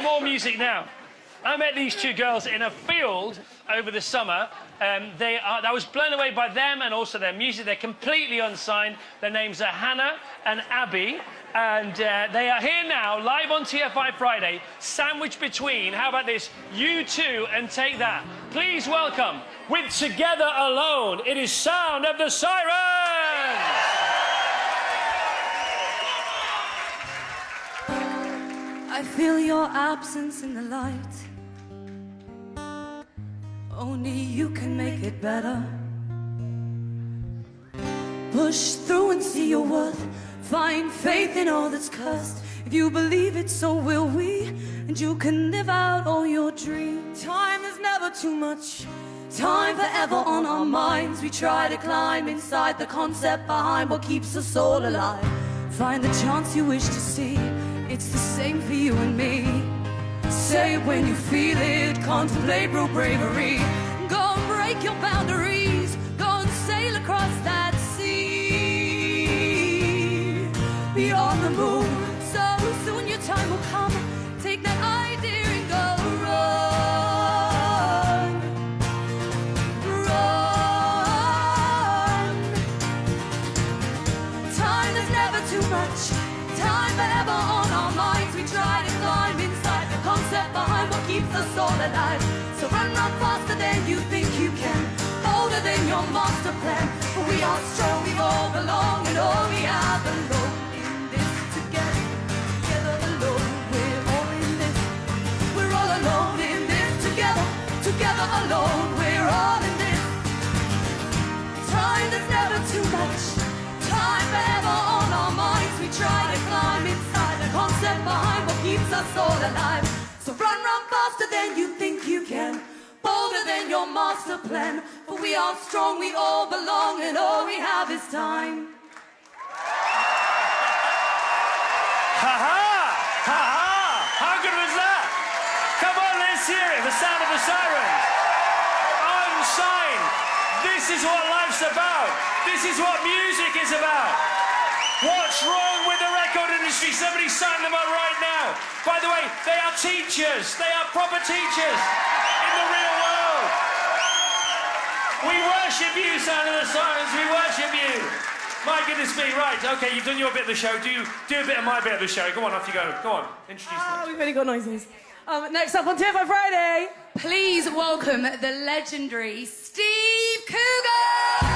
more music now. I met these two girls in a field over the summer. I was blown away by them and also their music. They're completely unsigned. Their names are Hannah and Abby. And they are here now, live on TFI Friday, sandwiched between, how about this, U2 and Take That. Please welcome, with Together Alone, it is Sound of the Sirens! I feel your absence in the light. Only you can make it better. Push through and see your worth. Find faith in all that's cursed. If you believe it, so will we. And you can live out all your dreams. Time is never too much. Time forever on our minds. We try to climb inside the concept behind what keeps us all alive. Find the chance you wish to see. It's the same for you and me. Say it when you feel it. Contemplate real bravery. Go and break your boundaries. Go and sail across that sea. Beyond the moon. So soon your time will come. Take that idea and go run. Run. Time is never too much. Time forever on our minds. We try to climb inside the concept behind what keeps us all alive. So run faster than you think you can, bolder than your master plan. For we are strong, we all belong, and all we have alone in this together. Together alone, we're all in this. We're all alone in this together. Together alone, we're all in this. Time is never too much. Time forever on our minds. We try to climb inside the concept behind what keeps us all alive. So run faster than you think you can, bolder than your master plan. For we are strong, we all belong, and all we have is time. Ha ha! Ha ha! How good was that? Come on, let's hear it. The Sound of the Sirens. Unsigned. This is what life's about. This is what music is about. What's wrong with the record industry? Somebody sign them up right now. By the way, they are teachers. They are proper teachers in the real world. We worship you, Sound of the Sirens. We worship you. My goodness me. Right, okay, you've done your bit of the show. Do a bit of my bit of the show. Go on, off you go. Go on, introduce me. We've only got noises. Next up on TFI Friday. Please welcome the legendary Steve Cougar!